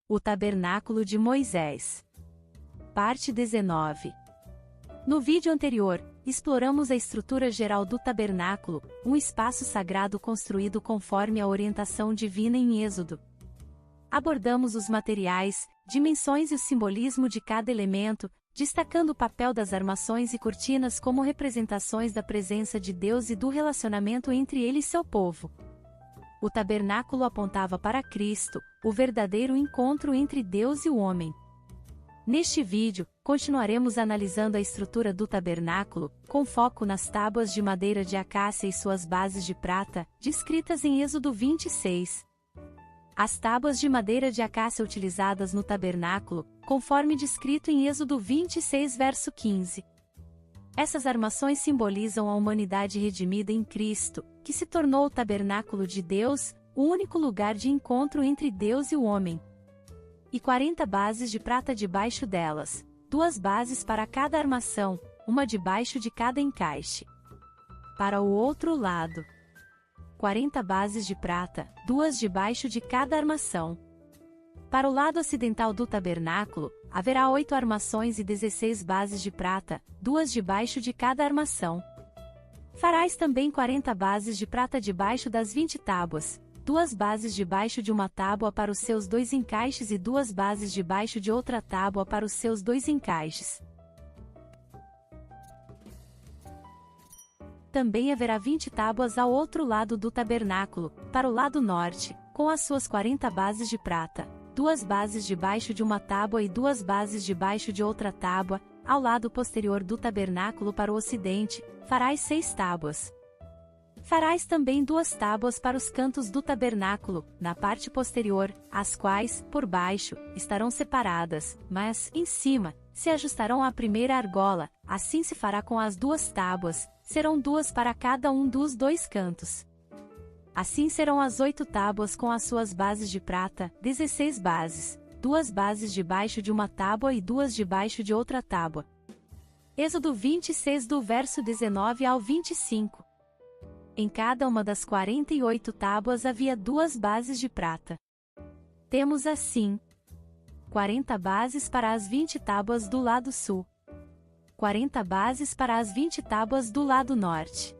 O Tabernáculo de Moisés. Parte 19. No vídeo anterior, exploramos a estrutura geral do tabernáculo, um espaço sagrado construído conforme a orientação divina em Êxodo. Abordamos os materiais, dimensões e o simbolismo de cada elemento, destacando o papel das armações e cortinas como representações da presença de Deus e do relacionamento entre ele e seu povo. O tabernáculo apontava para Cristo, o verdadeiro encontro entre Deus e o homem. Neste vídeo, continuaremos analisando a estrutura do tabernáculo, com foco nas tábuas de madeira de acácia e suas bases de prata, descritas em Êxodo 26. As tábuas de madeira de acácia utilizadas no tabernáculo, conforme descrito em Êxodo 26 verso 15. Essas armações simbolizam a humanidade redimida em Cristo, que se tornou o tabernáculo de Deus, o único lugar de encontro entre Deus e o homem. E 40 bases de prata debaixo delas, 2 bases para cada armação, uma debaixo de cada encaixe. Para o outro lado, 40 bases de prata, 2 debaixo de cada armação. Para o lado ocidental do tabernáculo, haverá 8 armações e 16 bases de prata, 2 debaixo de cada armação. Farás também 40 bases de prata debaixo das 20 tábuas, 2 bases debaixo de uma tábua para os seus 2 encaixes e 2 bases debaixo de outra tábua para os seus 2 encaixes. Também haverá 20 tábuas ao outro lado do tabernáculo, para o lado norte, com as suas 40 bases de prata, 2 bases debaixo de uma tábua e 2 bases debaixo de outra tábua, ao lado posterior do tabernáculo para o ocidente, farás 6 tábuas. Farás também 2 tábuas para os cantos do tabernáculo, na parte posterior, as quais, por baixo, estarão separadas, mas, em cima, se ajustarão à primeira argola, assim se fará com as 2 tábuas, serão 2 para cada um dos 2 cantos. Assim serão as 8 tábuas com as suas bases de prata, 16 bases, 2 bases debaixo de uma tábua e 2 debaixo de outra tábua. Êxodo 26 do verso 19 ao 25. Em cada uma das 48 tábuas havia 2 bases de prata. Temos assim 40 bases para as 20 tábuas do lado sul, 40 bases para as 20 tábuas do lado norte,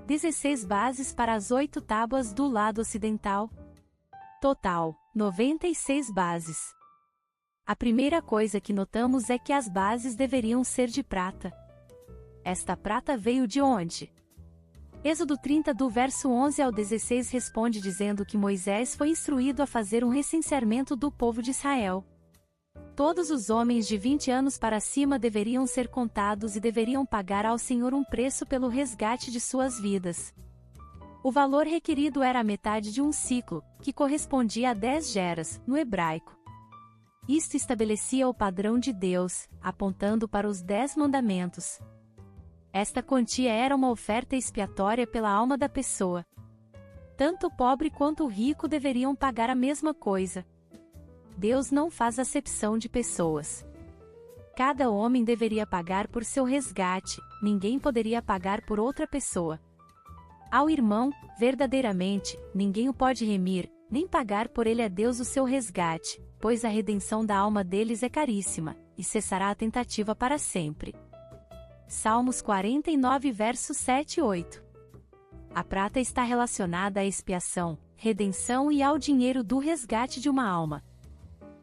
16 bases para as 8 tábuas do lado ocidental. Total, 96 bases. A primeira coisa que notamos é que as bases deveriam ser de prata. Esta prata veio de onde? Êxodo 30 do verso 11 ao 16 responde dizendo que Moisés foi instruído a fazer um recenseamento do povo de Israel. Todos os homens de 20 anos para cima deveriam ser contados e deveriam pagar ao Senhor um preço pelo resgate de suas vidas. O valor requerido era a metade de um ciclo, que correspondia a 10 geras, no hebraico. Isto estabelecia o padrão de Deus, apontando para os 10 mandamentos. Esta quantia era uma oferta expiatória pela alma da pessoa. Tanto o pobre quanto o rico deveriam pagar a mesma coisa. Deus não faz acepção de pessoas. Cada homem deveria pagar por seu resgate, ninguém poderia pagar por outra pessoa. Ao irmão, verdadeiramente, ninguém o pode remir, nem pagar por ele a Deus o seu resgate, pois a redenção da alma deles é caríssima, e cessará a tentativa para sempre. Salmos 49 versos 7 e 8. A prata está relacionada à expiação, redenção e ao dinheiro do resgate de uma alma.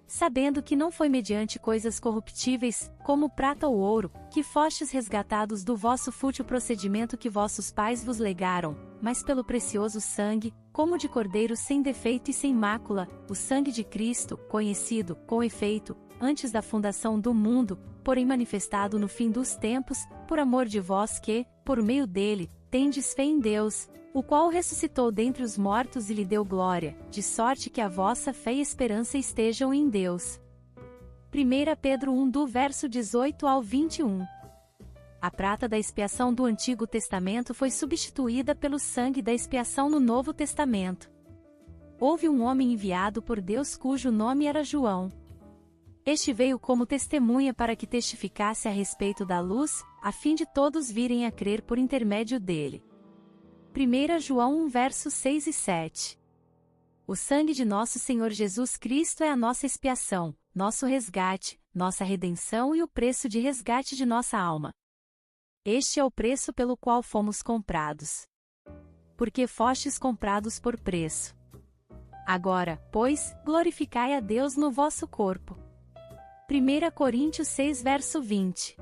Sabendo que não foi mediante coisas corruptíveis, como prata ou ouro, que fostes resgatados do vosso fútil procedimento que vossos pais vos legaram, mas pelo precioso sangue, como de cordeiro sem defeito e sem mácula, o sangue de Cristo, conhecido, com efeito, antes da fundação do mundo, porém manifestado no fim dos tempos, por amor de vós que, por meio dele, tendes fé em Deus, o qual ressuscitou dentre os mortos e lhe deu glória, de sorte que a vossa fé e esperança estejam em Deus. 1 Pedro 1 do verso 18 ao 21. A prata da expiação do Antigo Testamento foi substituída pelo sangue da expiação no Novo Testamento. Houve um homem enviado por Deus cujo nome era João. Este veio como testemunha para que testificasse a respeito da luz, a fim de todos virem a crer por intermédio dele. 1 João 1 versos 6 e 7. O sangue de nosso Senhor Jesus Cristo é a nossa expiação, nosso resgate, nossa redenção e o preço de resgate de nossa alma. Este é o preço pelo qual fomos comprados. Porque fostes comprados por preço. Agora, pois, glorificai a Deus no vosso corpo. 1 Coríntios 6 verso 20.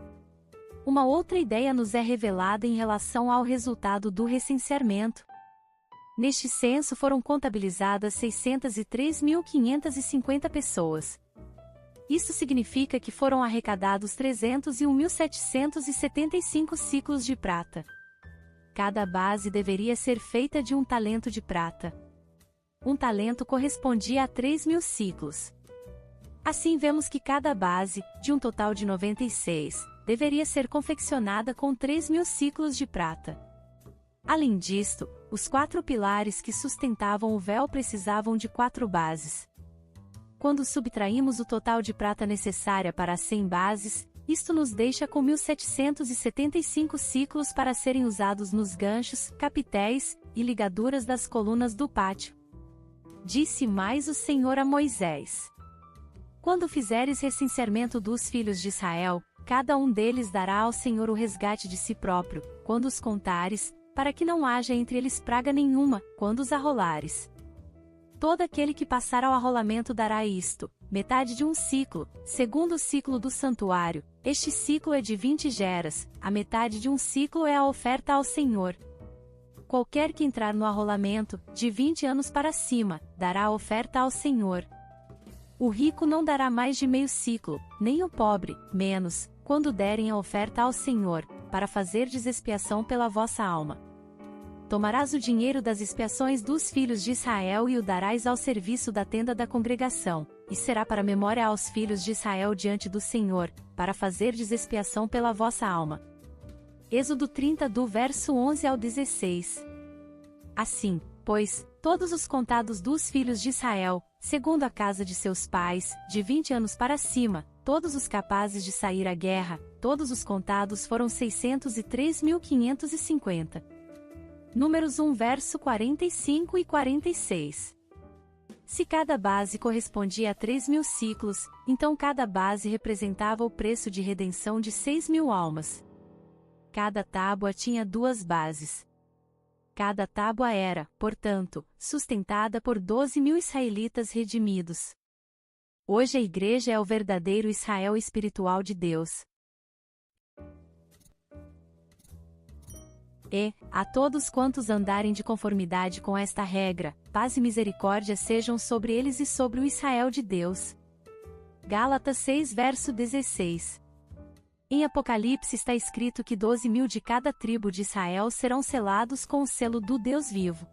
Uma outra ideia nos é revelada em relação ao resultado do recenseamento. Neste censo foram contabilizadas 603.550 pessoas. Isso significa que foram arrecadados 301.775 ciclos de prata. Cada base deveria ser feita de 1 talento de prata. 1 talento correspondia a 3.000 ciclos. Assim vemos que cada base, de um total de 96, deveria ser confeccionada com 3.000 ciclos de prata. Além disto, os 4 pilares que sustentavam o véu precisavam de 4 bases. Quando subtraímos o total de prata necessária para as 100 bases, isto nos deixa com 1.775 ciclos para serem usados nos ganchos, capitéis e ligaduras das colunas do pátio. Disse mais o Senhor a Moisés: Quando fizeres recenseamento dos filhos de Israel, cada um deles dará ao Senhor o resgate de si próprio, quando os contares, para que não haja entre eles praga nenhuma, quando os arrolares. Todo aquele que passar ao arrolamento dará isto, metade de um ciclo, segundo o ciclo do santuário, este ciclo é de 20 geras, a metade de um ciclo é a oferta ao Senhor. Qualquer que entrar no arrolamento, de 20 anos para cima, dará a oferta ao Senhor. O rico não dará mais de meio ciclo, nem o pobre, menos, quando derem a oferta ao Senhor, para fazer expiação pela vossa alma. Tomarás o dinheiro das expiações dos filhos de Israel e o darás ao serviço da tenda da congregação, e será para memória aos filhos de Israel diante do Senhor, para fazer expiação pela vossa alma. Êxodo 30 do verso 11 ao 16. Assim, pois, todos os contados dos filhos de Israel, segundo a casa de seus pais, de 20 anos para cima, todos os capazes de sair à guerra, todos os contados foram 603.550. Números 1 verso 45 e 46. Se cada base correspondia a 3.000 ciclos, então cada base representava o preço de redenção de 6.000 almas. Cada tábua tinha 2 bases. Cada tábua era, portanto, sustentada por 12.000 israelitas redimidos. Hoje a igreja é o verdadeiro Israel espiritual de Deus. E, a todos quantos andarem de conformidade com esta regra, paz e misericórdia sejam sobre eles e sobre o Israel de Deus. Gálatas 6 verso 16. Em Apocalipse está escrito que 12.000 de cada tribo de Israel serão selados com o selo do Deus vivo.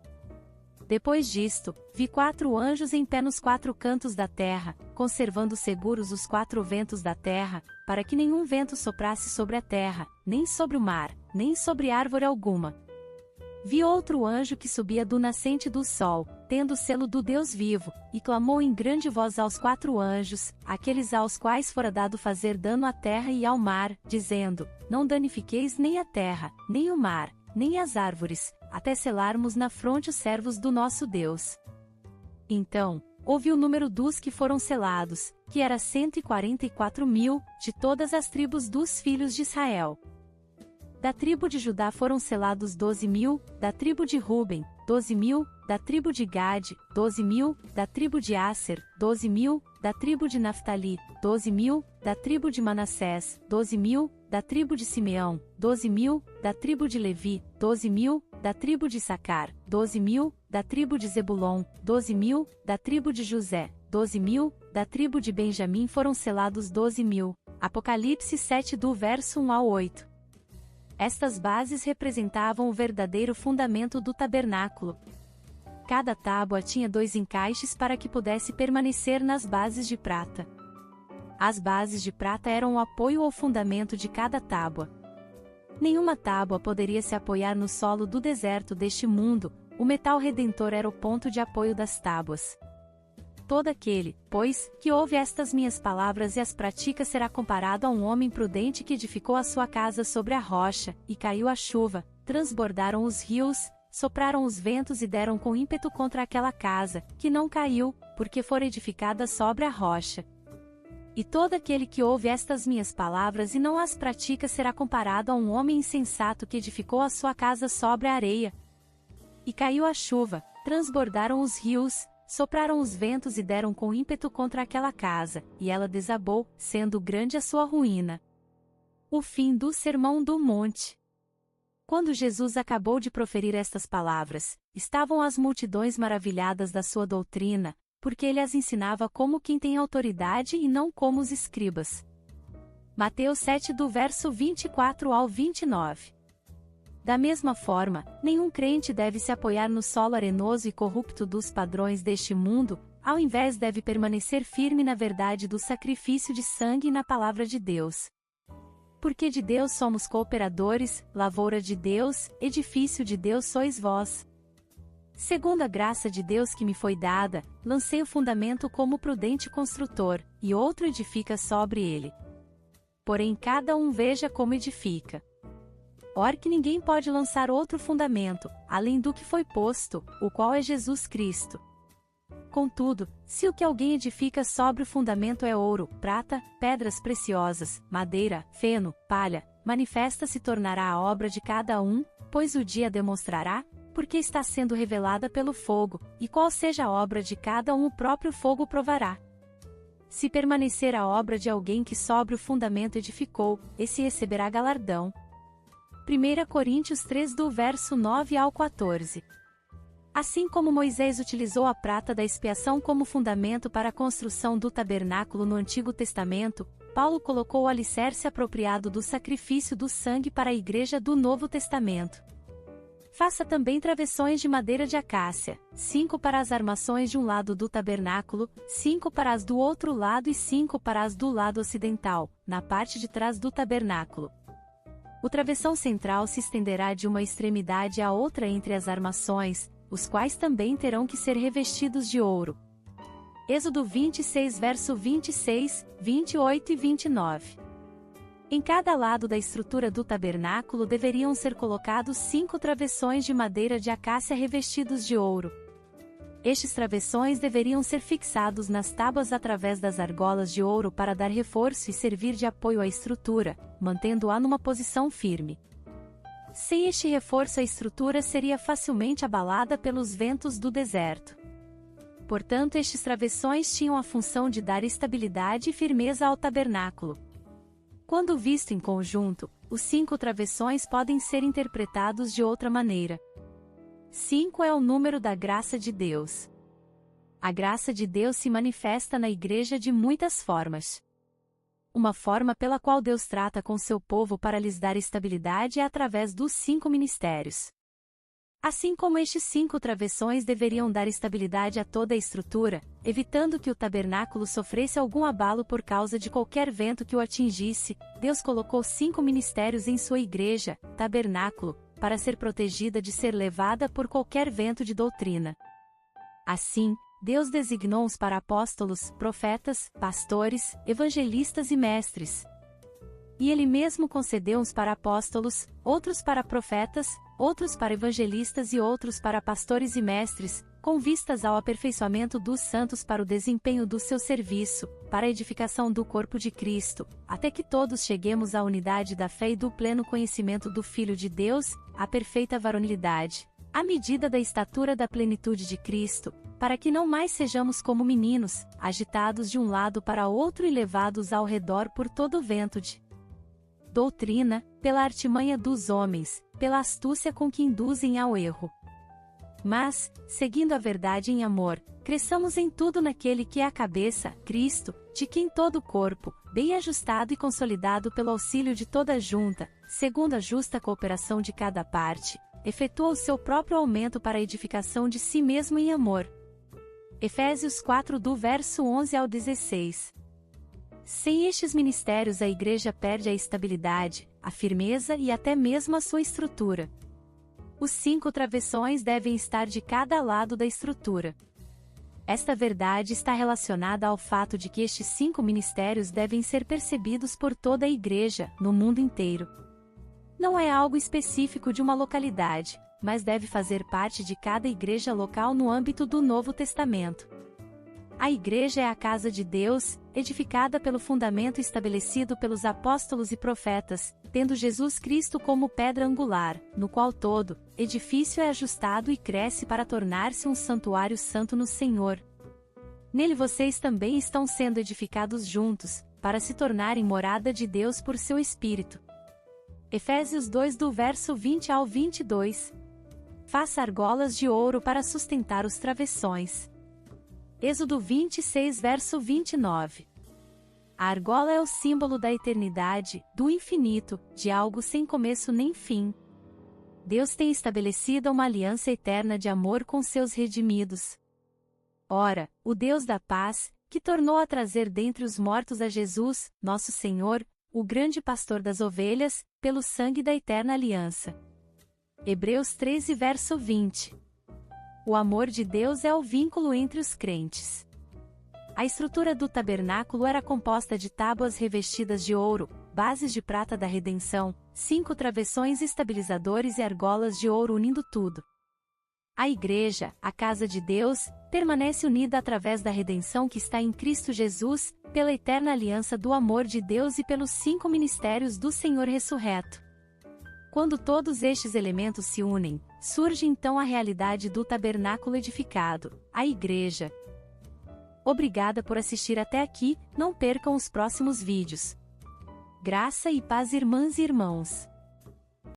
Depois disto, vi 4 anjos em pé nos 4 cantos da terra, conservando seguros os 4 ventos da terra, para que nenhum vento soprasse sobre a terra, nem sobre o mar, nem sobre árvore alguma. Vi outro anjo que subia do nascente do sol, tendo o selo do Deus vivo, e clamou em grande voz aos 4 anjos, aqueles aos quais fora dado fazer dano à terra e ao mar, dizendo: Não danifiqueis nem a terra, nem o mar, nem as árvores, até selarmos na fronte os servos do nosso Deus. Então, houve o número dos que foram selados, que era 144.000, de todas as tribos dos filhos de Israel. Da tribo de Judá foram selados 12.000, da tribo de Ruben, 12.000, da tribo de Gade, 12.000, da tribo de Asser, 12.000, da tribo de Naftali, 12.000, da tribo de Manassés, 12.000, da tribo de Simeão, 12.000, da tribo de Levi, 12.000, da tribo de Issacar, 12.000, da tribo de Zebulon, 12.000, da tribo de José, 12.000, da tribo de Benjamim foram selados 12.000. Apocalipse 7 do verso 1 ao 8. Estas bases representavam o verdadeiro fundamento do tabernáculo. Cada tábua tinha 2 encaixes para que pudesse permanecer nas bases de prata. As bases de prata eram o apoio ou fundamento de cada tábua. Nenhuma tábua poderia se apoiar no solo do deserto deste mundo, o metal redentor era o ponto de apoio das tábuas. Todo aquele, pois, que ouve estas minhas palavras e as pratica será comparado a um homem prudente que edificou a sua casa sobre a rocha, e caiu a chuva, transbordaram os rios, sopraram os ventos e deram com ímpeto contra aquela casa, que não caiu, porque fora edificada sobre a rocha. E todo aquele que ouve estas minhas palavras e não as pratica será comparado a um homem insensato que edificou a sua casa sobre a areia. E caiu a chuva, transbordaram os rios, sopraram os ventos e deram com ímpeto contra aquela casa, e ela desabou, sendo grande a sua ruína. O fim do Sermão do Monte. Quando Jesus acabou de proferir estas palavras, estavam as multidões maravilhadas da sua doutrina, porque ele as ensinava como quem tem autoridade e não como os escribas. Mateus 7 do verso 24 ao 29. Da mesma forma, nenhum crente deve se apoiar no solo arenoso e corrupto dos padrões deste mundo, ao invés deve permanecer firme na verdade do sacrifício de sangue e na palavra de Deus. Porque de Deus somos cooperadores, lavoura de Deus, edifício de Deus sois vós. Segundo a graça de Deus que me foi dada, lancei o fundamento como prudente construtor, e outro edifica sobre ele. Porém cada um veja como edifica. Ora que ninguém pode lançar outro fundamento, além do que foi posto, o qual é Jesus Cristo. Contudo, se o que alguém edifica sobre o fundamento é ouro, prata, pedras preciosas, madeira, feno, palha, manifesta se tornará a obra de cada um, pois o dia demonstrará, porque está sendo revelada pelo fogo, e qual seja a obra de cada um o próprio fogo provará. Se permanecer a obra de alguém que sobre o fundamento edificou, esse receberá galardão. 1 Coríntios 3 do verso 9 ao 14. Assim como Moisés utilizou a prata da expiação como fundamento para a construção do tabernáculo no Antigo Testamento, Paulo colocou o alicerce apropriado do sacrifício do sangue para a igreja do Novo Testamento. Faça também travessões de madeira de acácia, 5 para as armações de um lado do tabernáculo, 5 para as do outro lado e 5 para as do lado ocidental, na parte de trás do tabernáculo. O travessão central se estenderá de uma extremidade à outra entre as armações, os quais também terão que ser revestidos de ouro. Êxodo 26 verso 26, 28 e 29. Em cada lado da estrutura do tabernáculo deveriam ser colocados 5 travessões de madeira de acácia revestidos de ouro. Estes travessões deveriam ser fixados nas tábuas através das argolas de ouro para dar reforço e servir de apoio à estrutura, mantendo-a numa posição firme. Sem este reforço a estrutura seria facilmente abalada pelos ventos do deserto. Portanto, estes travessões tinham a função de dar estabilidade e firmeza ao tabernáculo. Quando visto em conjunto, os 5 travessões podem ser interpretados de outra maneira. 5 é o número da graça de Deus. A graça de Deus se manifesta na igreja de muitas formas. Uma forma pela qual Deus trata com seu povo para lhes dar estabilidade é através dos 5 ministérios. Assim como estes 5 travessões deveriam dar estabilidade a toda a estrutura, evitando que o tabernáculo sofresse algum abalo por causa de qualquer vento que o atingisse, Deus colocou 5 ministérios em sua igreja, tabernáculo, para ser protegida de ser levada por qualquer vento de doutrina. Assim, Deus designou-os para apóstolos, profetas, pastores, evangelistas e mestres. E Ele mesmo concedeu uns para apóstolos, outros para profetas, outros para evangelistas e outros para pastores e mestres, com vistas ao aperfeiçoamento dos santos para o desempenho do seu serviço, para a edificação do corpo de Cristo, até que todos cheguemos à unidade da fé e do pleno conhecimento do Filho de Deus, à perfeita varonilidade, à medida da estatura da plenitude de Cristo, para que não mais sejamos como meninos, agitados de um lado para outro e levados ao redor por todo o vento de doutrina, pela artimanha dos homens, pela astúcia com que induzem ao erro. Mas, seguindo a verdade em amor, cresçamos em tudo naquele que é a cabeça, Cristo, de quem todo o corpo, bem ajustado e consolidado pelo auxílio de toda a junta, segundo a justa cooperação de cada parte, efetua o seu próprio aumento para a edificação de si mesmo em amor. Efésios 4 do verso 11 ao 16. Sem estes ministérios a igreja perde a estabilidade, a firmeza e até mesmo a sua estrutura. Os 5 travessões devem estar de cada lado da estrutura. Esta verdade está relacionada ao fato de que estes 5 ministérios devem ser percebidos por toda a igreja, no mundo inteiro. Não é algo específico de uma localidade, mas deve fazer parte de cada igreja local no âmbito do Novo Testamento. A igreja é a casa de Deus, edificada pelo fundamento estabelecido pelos apóstolos e profetas, tendo Jesus Cristo como pedra angular, no qual todo edifício é ajustado e cresce para tornar-se um santuário santo no Senhor. Nele vocês também estão sendo edificados juntos, para se tornarem morada de Deus por seu Espírito. Efésios 2 do verso 20 ao 22. Faça argolas de ouro para sustentar os travessões. Êxodo 26 verso 29. A argola é o símbolo da eternidade, do infinito, de algo sem começo nem fim. Deus tem estabelecido uma aliança eterna de amor com seus redimidos. Ora, o Deus da paz, que tornou a trazer dentre os mortos a Jesus, nosso Senhor, o grande pastor das ovelhas, pelo sangue da eterna aliança. Hebreus 13 verso 20. O amor de Deus é o vínculo entre os crentes. A estrutura do tabernáculo era composta de tábuas revestidas de ouro, bases de prata da redenção, 5 travessões estabilizadores e argolas de ouro unindo tudo. A igreja, a casa de Deus, permanece unida através da redenção que está em Cristo Jesus, pela eterna aliança do amor de Deus e pelos 5 ministérios do Senhor ressurreto. Quando todos estes elementos se unem, surge então a realidade do tabernáculo edificado, a igreja. Obrigada por assistir até aqui, não percam os próximos vídeos. Graça e paz, irmãs e irmãos.